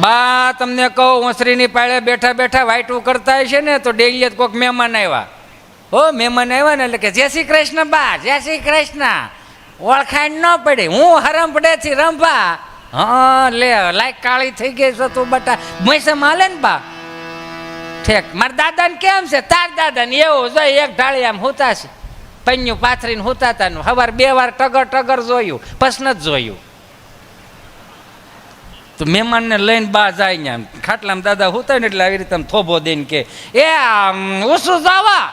બા તમને કહું, ઓસરીની પાળે બેઠા બેઠા વાઈટું કરતા હશે ને તો ડેલી કોઈક મહેમાન આવ્યા. મહેમાન આવ્યા ને એટલે કે જય શ્રી કૃષ્ણ બા, જય શ્રી કૃષ્ણ. ઓળખાણ ન પડી, હું હરમ પડે થી રંભા. હા લે લાઈક કાળી થઈ ગઈ છે તું બટા, મૈસમ હાલે ને બા. ઠેક મારા દાદા ને કેમ છે? તાર દાદા ને એવું જોઈ એક ઢાળી આમ હુતા છે, પન્યું પાથરીને હુતા હતા. સવાર 2 વાર ટગર ટગર જોયું, પછી નથી જોયું. તો મહેમાનને લઈને બા જાય ને ખાટલામાં દાદા હુતા ને એટલે આવી રીતે થોભો દઈને કે એ ઓછું જવા,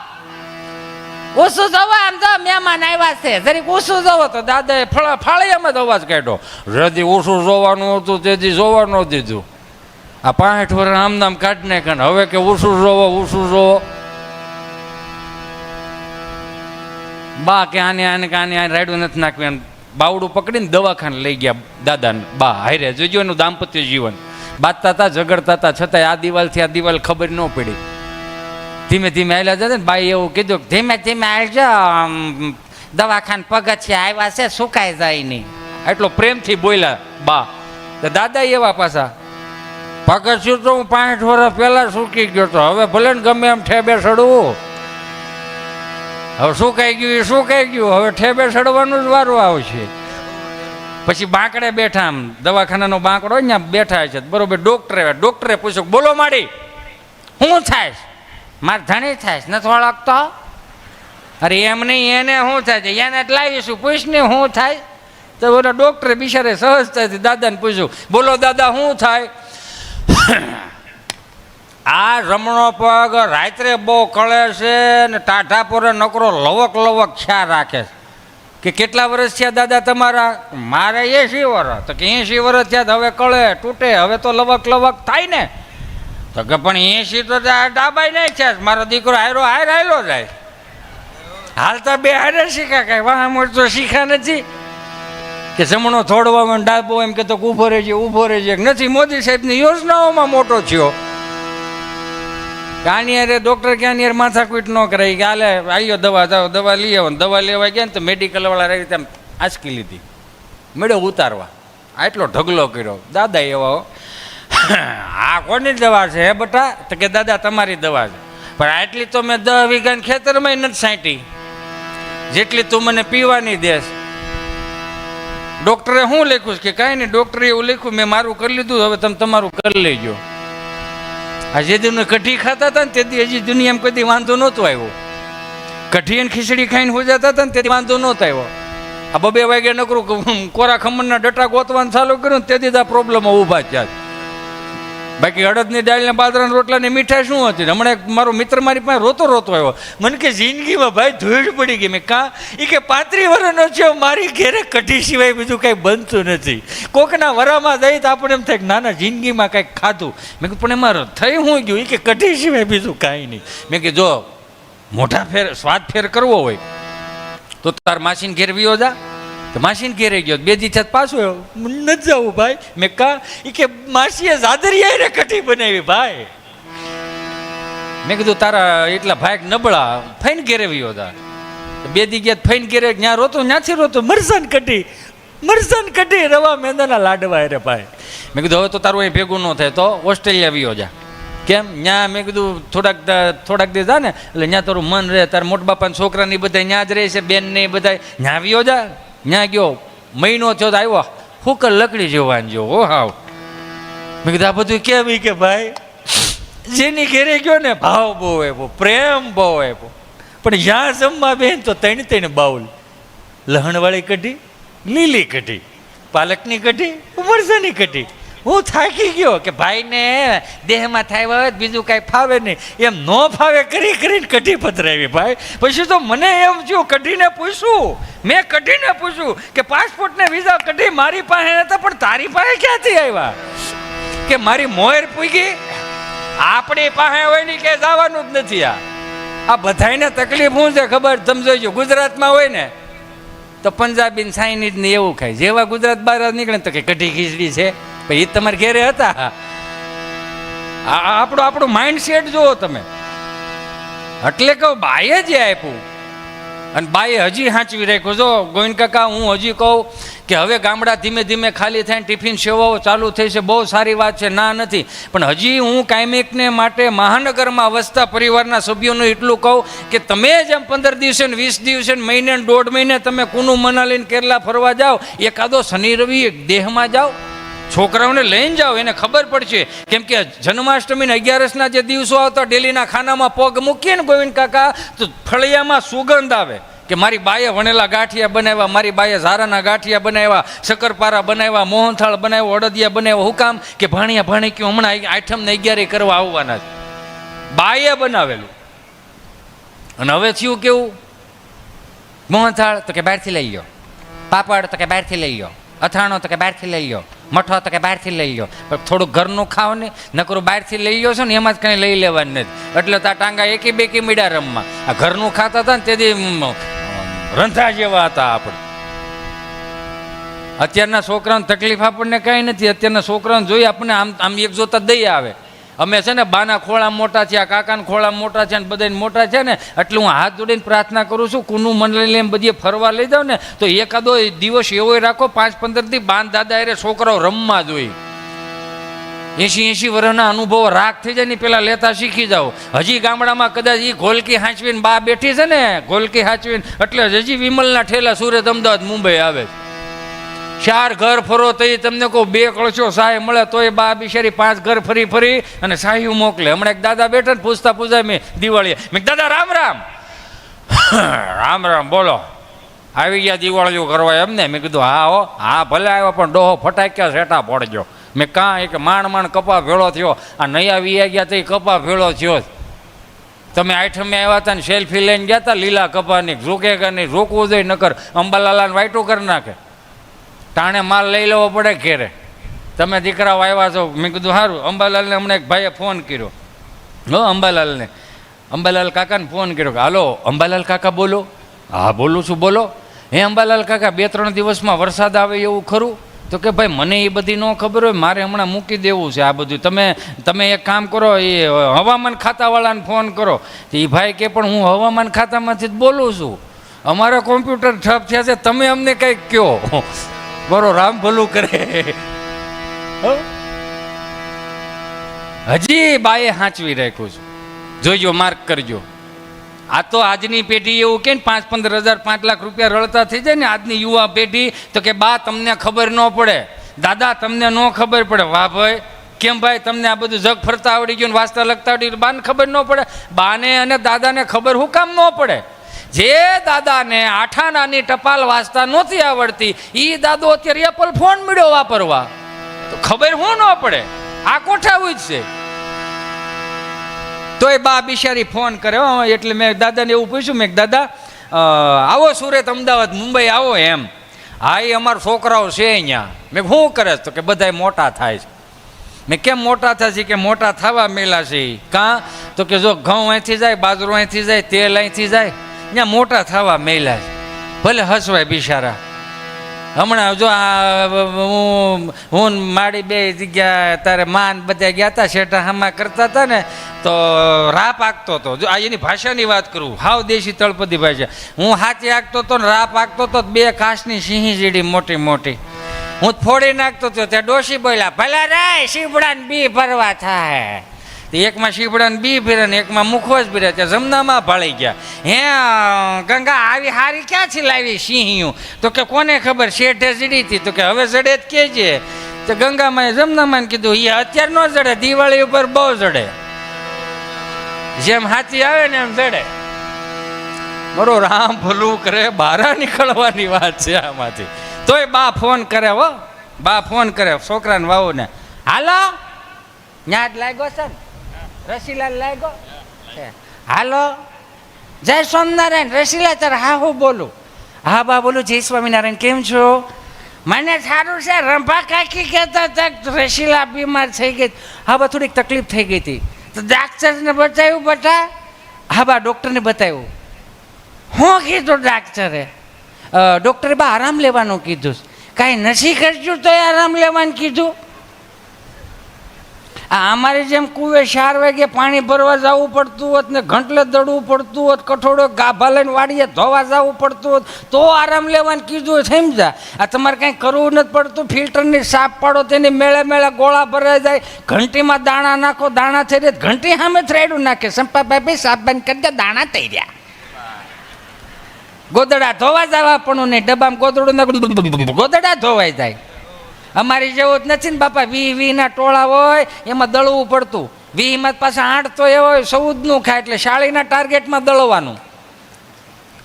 ઓછું જવા, આમ તો મહેમાન આવ્યા છે, જરીક ઓછું જવો. તો દાદાએ ફાળિયામાં જ અવાજ કાઢ્યો, જેથી ઓછું જોવાનું હતું તેથી જોવા ન દીધું. આ 65 વર્ષ આમ નામ કાઢી નાખે ને હવે કે ઓછું જોવો, ઓછું જોવો. બા કે આને આને કે આને રાયડું નથી નાખ્યું. બાવડું પકડીને દવાખાને લઈ ગયા દાદાને બા હારે. જોજો એનું દાંપત્ય જીવન. બાંધતા હતા, ઝઘડતા હતા, છતાંય આ દિવાલથી આ દિવાલ ખબર ન પડી. ધીમે ધીમે આવેલા જતા ને બાઈ એવું કીધું કે ધીમે ધીમે આવજો, દવાખાને પગથિયા આવ્યા છે, સુકાઈ જાય નહીં. એટલો પ્રેમથી બોલ્યા બા. તો દાદા એવા પાછા, પગથિયું તો હું 65 વર્ષ પહેલા સૂકી ગયો તો, હવે ભલે ને ગમે એમ ઠેબે સડવું. હવે સુકાઈ ગયું એ સુકાઈ ગયું, હવે ઠેબે સડવાનું જ વારો આવશે. પછી બાંકડે બેઠા, આમ દવાખાનાનો બાંકડો ને બેઠા છે બરોબર. ડોક્ટરે પૂછ્યું બોલો માડી શું થાય? મારે ધણી થાય નથી ઓળખતો. અરે એમ નહીં, એને શું થાય છે એને લાવીશું, પૂછ ને શું થાય. તો બોલો ડોક્ટરે બિચારે સહજતાથી દાદાને પૂછ્યું બોલો દાદા શું થાય? આ રમણો પગ રાત્રે બહુ કળે છે ને ટાઢા પોરે નકરો લવક લવક ખ્યા રાખે છે. કે કેટલા વર્ષ થયા દાદા તમારા? મારે 80 વર્ષ. તો કે 80 વર્ષ થયા, હવે કળે તૂટે, હવે તો લવક લવક થાય ને. તો કે પણ 80 તો ડાબાઈ નહીં છે, મારો દીકરો હારો હાયલો જાય. હાલતા બે હારે શીખા, કઈ વાહ મોટ તો શીખા નથી. કે જમણો થોડવામાં ડાબો એમ કે તો ઊભો રહેજે, ઊભો રહેજે. નથી મોદી સાહેબની યોજનાઓમાં મોટો થયો. આની અરે ડૉક્ટર ક્યાં ની માથાકૂટ ન કરાય કે હાલે આવ્યો દવા જાઓ, દવા લઈ આવો. દવા લેવા ગયા ને તો મેડિકલ વાળા રહી રીતે આંચકી લીધી, મેળો ઉતારવા. આટલો ઢગલો કર્યો. દાદા એવા, આ કોની દવા છે હે બટા? તો કે દાદા તમારી દવા છે, પણ આટલી તો મેં 10 વીઘાના ખેતરમાં નથી છાંટી, જેટલી તું મને પીવાની દેશ. ડૉક્ટરે શું લખ્યું છે? કે કાંઈ નહીં, ડૉક્ટરે એવું લખ્યું મેં મારું કરી લીધું, હવે તમે તમારું કરી લેજો. આ જે દિન કઢી ખાતા હતા ને તેથી હજી દુનિયામાં કોઈ દી વાંધો નહોતો આવ્યો. કઢી અને ખીચડી ખાઈને હો જતા હતા ને તેથી વાંધો નહોતો આવ્યો. આ 2 વાગે નકરું કોરા ખમણના ડટા ગોતવાનું ચાલુ કર્યું ને તેથી આ પ્રોબ્લેમો ઊભા થયા. બાકી અડદની દાળના બાજરાના રોટલાની મીઠાઈ શું હતી? હમણાં મારો મિત્ર મારી પાસે રોતો આવ્યો, મને કે જિંદગીમાં ભાઈ ધૂળ પડી ગઈ. મેં કાં? એ કે 35 વર્ષનો છે, મારી ઘેરે કઢી સિવાય બીજું કાંઈ બનતું નથી. કોકના વરામાં જઈ તો આપણે એમ થાય કે નાના જિંદગીમાં કાંઈક ખાધું. મેં કીધું પણ એમાં થઈ શું ગયું? એ કે કઢી સિવાય બીજું કાંઈ નહીં. મેં કે જો મોટા ફેર સ્વાદ ફેર કરવો હોય તો તાર માસીને ઘેર વિયો જા. તો માસીને ઘેરે ગયો, 2 દી થયા પાછું નથી જવું ભાઈ. મેં કા? એ કે માસીએ જાદરિયા રે કઢી બનાવી ભાઈ. મેં કીધું તારા એટલા ભાઈ નબળા, ફઈને ઘેરે વિયો જા. 2 દી ગયા ફઈને ઘેરે, ત્યાં રોતો ત્યાંથી રોતો, મરસાન કઢી રવા મેંદાના લાડવા રે ભાઈ. મેં કીધું હવે તો તારું અહીં ભેગું ન થાય તો ઓસ્ટ્રેલિયા વિયો જા. કેમ? ત્યાં મેં કીધું થોડાક દે જા ને એટલે ત્યાં તારું મન રહે, તારા મોટા બાપાના છોકરાની બધા ત્યાં જ રહે છે, બેન ને બધા ત્યાં વિયો જા. ત્યાં ગયો, મહિનો થયો તો આવ્યો, હુકર લકડી જોવાનું જો. ઓ હાવ. મેં કીધું આ બધું કેમ? કે ભાઈ જેની ઘેરે ગયો ને ભાવ બહુ આપ્યો, પ્રેમ બહુ આપ્યો, પણ જ્યાં જમવા બેન તો 3 બાઉલ લહણવાળી કઢી, લીલી કઢી, પાલકની કઢી, મરચાની કઢી. હું થાકી ગયો કે ભાઈને દેહમાં થાય હોય બીજું કાંઈ ફાવે નહીં, એમ ન ફાવે કરીને કઢી પધરાવી ભાઈ. પછી તો મને એમ થયું, કઢીને પૂછ્યું કે પાસપોર્ટને વિઝા કઢી મારી પાસે હતા પણ તારી પાસે ક્યાંથી આવ્યા? કે મારી મોર પૂગી, આપણી પાસે હોય ને કે જવાનું જ નથી. આ બધાને તકલીફ શું છે ખબર? તમે જોઈજો, ગુજરાતમાં હોય ને તો પંજાબી ચાઇનીઝ ને એવું ખાય, જેવા ગુજરાત બહાર નીકળે તો કે કઢી ખીચડી છે. એ તમારે ઘેરે હતા. આપણું માઇન્ડ સેટ જુઓ તમે. એટલે કહું બાએ જે આપ્યું અને બાએ હજી સાચવી રાખ્યો. જો ગોવિંદ કાકા, હું હજી કહું કે હવે ગામડા ધીમે ધીમે ખાલી થઈને ટિફિન સેવાઓ ચાલુ થઈ છે, બહુ સારી વાત છે, ના નથી. પણ હજી હું કાયમિકને માટે મહાનગરમાં વસતા પરિવારના સભ્યોનું એટલું કહું કે તમે જેમ 15 દિવસે ને 20 દિવસે ને મહિને ને 1.5 મહિને તમે કુનુ મનાલીને કેરલા ફરવા જાઓ, એકાદો શનિ રવિ દેહમાં જાઓ, છોકરાઓને લઈને જાઓ, એને ખબર પડશે. કેમ કે જન્માષ્ટમીને 11સના જે દિવસો આવતા ડેલીના ખાનામાં પગ મૂકીએ ને ગોવિંદ કાકા, તો ફળિયામાં સુગંધ આવે કે મારી બાએ વણેલા ગાંઠિયા બનાવ્યા, મારી બાએ ઝારાના ગાંઠિયા બનાવ્યા, શક્કરપારા બનાવ્યા, મોહનથાળ બનાવ્યો, અડદિયા બનાવ્યો. હું કામ કે ભાણિયા ભાણી કયું હમણાં આઠમને 11 કરવા આવવાના છે, બાએ બનાવેલું. અને હવે થયું કેવું, મોહનથાળ તો કે બહારથી લઈ લો, પાપડ તો કે બહારથી લઈ લો, અથાણો તો કે બહારથી લઈ લો, મઠો તો કે બહારથી લઈ લો. પણ થોડુંક ઘરનું ખાવ ને, નકરું બહારથી લઈ લો છો ને એમાં જ કંઈ લઈ લેવાનું નથી. એટલે તો આ ટાંગા એકી બેકી મીડા રમવા. આ ઘરનું ખાતા હતા ને તેથી રંધા જેવા હતા આપણે. અત્યારના છોકરાઓને તકલીફ આપણને કાંઈ નથી. અત્યારના છોકરાઓને જોઈ આપણને આમ આમ એક જોતા દઈ આવે. અમે છે ને બાના ખોળા મોટા થયા, કાકાના ખોળા મોટા છે ને બધાને મોટા છે ને, એટલે હું હાથ જોડીને પ્રાર્થના કરું છું, કુનું મંડળી એમ બધી ફરવા લઈ જાવ ને તો એકાદો દિવસ એવો રાખો 5-15 દી બાન દાદા એ છોકરાઓ રમવા જોઈએ. 80 વર્ષના અનુભવો રાખ થઈ જાય ને પેલા લેતા શીખી જાઓ. હજી ગામડામાં કદાચ એ ઘોલકી હાંચવીને બા બેઠી છે ને, ઘોલકી હાંચવીને, એટલે હજી વિમલના ઠેલા સુરત, અમદાવાદ, મુંબઈ આવે છે. 4 ઘર ફરો તો એ તમને કહું 2 કળશો સહાય મળે તોય બા બિચારી 5 ઘર ફરી ફરી અને સાહ્યું મોકલે. હમણાં એક દાદા બેઠા ને પૂછતા મેં દિવાળી, મેં દાદા રામ રામ. રામ રામ બોલો, આવી ગયા દિવાળીઓ કરવા એમને? મેં કીધું હા હો, હા ભલે આવ્યો પણ ડોહો ફટાક્યા સેટા પડજો. મેં કાં એક માંડ કપા ભેળો થયો, આ નયા વીયા ગયા તો એ કપા ભેળો થયો. તમે આઠમે આવ્યા હતા ને સેલ્ફી લઈને ગયા હતા લીલા કપાની, ઝૂકે કે નહીં, રોકવું જોઈએ, નકર અંબાલાલાને વાઈટું કરી નાખે. ટાણે માલ લઈ લેવો પડે ઘેરે. તમે દીકરાઓ આવ્યા છો, મેં કીધું સારું. અંબાલાલને હમણાં એક ભાઈએ ફોન કર્યો, હો અંબાલાલને, અંબાલાલ કાકાને ફોન કર્યો કે હાલો અંબાલાલ કાકા બોલો. હા બોલું છું, બોલો. હે અંબાલાલ કાકા, 2-3 દિવસમાં વરસાદ આવે એવું ખરું? તો કે ભાઈ મને એ બધી ન ખબર હોય, મારે હમણાં મૂકી દેવું છે આ બધું. તમે એક કામ કરો, એ હવામાન ખાતાવાળાને ફોન કરો. તો એ ભાઈ કે પણ હું હવામાન ખાતામાંથી જ બોલું છું, અમારા કોમ્પ્યુટર ઠપ થયા છે, તમે અમને કંઈક કહો. બરો રામ ભલું કરે. હજી બાએ હાંચવી રાખ્યું છે, જોઈજો, માર્ક કરજો. આ તો આજની પેઢી એવું કે 5-15 હજાર 5 લાખ રૂપિયા રળતા થઈ જાય ને આજની યુવા પેઢી, તો કે બા તમને ખબર ન પડે, દાદા તમને ન ખબર પડે. વાહ ભાઈ, કેમ ભાઈ તમને આ બધું જગ ફરતા આવડી ગયું, વાંચતા લખતા આવડી ગયું, બાને ખબર ન પડે? બાને અને દાદાને ખબર હું કામ ન પડે? જે દાદાને 8 આનાની ટપાલ વાંચતા નહોતી આવડતી, એ દાદો અત્યારે એપલ ફોન મળ્યો વાપરવા, તો ખબર હું ન પડે? આ કોઠાવું જ છે. તોય બા બિચારી ફોન કરે. એટલે મેં દાદાને એવું પૂછ્યું, મેં દાદા આવો સુરત, અમદાવાદ, મુંબઈ આવો એમ. હા એ અમારા છોકરાઓ છે અહીંયા. મેં શું કરે તો કે બધા મોટા થાય છે. મેં કેમ મોટા થાય છે? કે મોટા થવા મેલા છે. કાં તો કે જો ઘઉં અહીંથી જાય, બાજરો અહીંથી જાય, તેલ અહીંથી જાય, ત્યાં મોટા થવા મેલા છે. ભલે હસવાય બિચારા. હમણાં જો હું મારી 2 જગ્યા તારે માન બધા ગયા હતા, શેઠા હમા કરતા હતા ને, તો રાપ આગતો હતો. જો આ એની ભાષાની વાત કરું, હાવ દેશી તળપદી ભાષા. હું હાથી આગતો હતો ને રાપ આગતો હતો, 2 કાચની સિંહી જેડી મોટી મોટી, હું ફોડી નાખતો હતો. ત્યાં ડોશી બોલ્યા, ભલા રે શીપડાને બી ભરવા થાય. એકમાં શીપડાને બી ભીરે ને એકમાં મુખો જ ભીરે. ત્યાં જમનામાં ભાળી ગયા. હે ગંગા આવી હારી ક્યાંથી લાવી સિંહિયું? તો કે કોને ખબર, શેઠે જડી હતી. તો કે હવે જડે જ કેજે. તો ગંગામાં જમનામાં કીધું એ અત્યારે ન જડે, દિવાળી ઉપર બહુ જડે, જેમ હાથી આવે ને એમ જડે. બરો રામ ભલું કરે, બહાર નીકળવાની વાત છે આમાંથી. તોય બા ફોન કરે, હો બા ફોન કરે છોકરાને વાવું ને, હાલો ન્યા જ લાગ્યો છે ને, રસીલાલ લાગ્યો, હાલો જય સ્વામિનારાયણ. રસીલા તાર હા હું બોલું? હા બા બોલું. જય સ્વામિનારાયણ, કેમ છો? મને સારું છે. રંભા કાકી કહેતા હતા રસીલા બીમાર થઈ ગઈ. હા બા થોડીક તકલીફ થઈ ગઈ હતી, તો ડાક્ટરને બતાવ્યું બેટા? હા બા ડૉક્ટરને બતાવ્યું. શું કીધું ડાક્ટરે? ડૉક્ટરે બા આરામ લેવાનું કીધું. કાંઈ નથી કરશું તો આરામ લેવાનું કીધું. આ અમારી જેમ કુવે 4 વાગે પાણી ભરવા જવું પડતું હોત ને ઘંટલે દડવું પડતું હોત, કઠોળો ગાભા લઈને વાડીએ ધોવા જવું પડતું હોત તો આરામ લેવાનું કીધું હોય. સમજા? આ તમારે કંઈ કરવું નથી પડતું. ફિલ્ટરની સાફ પાડો, તેની મેળે મેળે ગોળા ભરાઈ જાય, ઘંટીમાં દાણા નાખો, દાણા થઈ રહ્યા, ઘંટી સામે થ્રેડું નાખે, સંપાભાઈ સાફ બંધ કરી દે, દાણા થઈ રહ્યા. ગોદડા ધોવા જવા પણ નહીં, ડબ્બામાં ગોદડું નાખ, ગોદડા ધોવાઈ જાય. અમારી જેવું જ નથી ને બાપા. 20 ટોળા હોય એમાં દળવું પડતું. 20 પાછા 8 તો એવો હોય સૌદનું ખાય, એટલે શાળીના ટાર્ગેટમાં દળવાનું.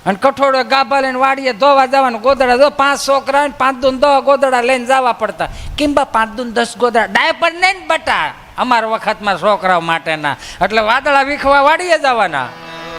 અને કઠોળો ગાભા લઈને વાડીએ ધોવા જવાનું. ગોદડા જો 5 છોકરા 5 દૂન 10 ગોદડા લઈને જવા પડતા. કેમ બા 5 દૂન 10 ગોદડા? ડાયપર નહીં ને બટા અમારા વખતમાં છોકરાઓ માટેના. એટલે વાદળા વીખવા વાડીએ જવાના.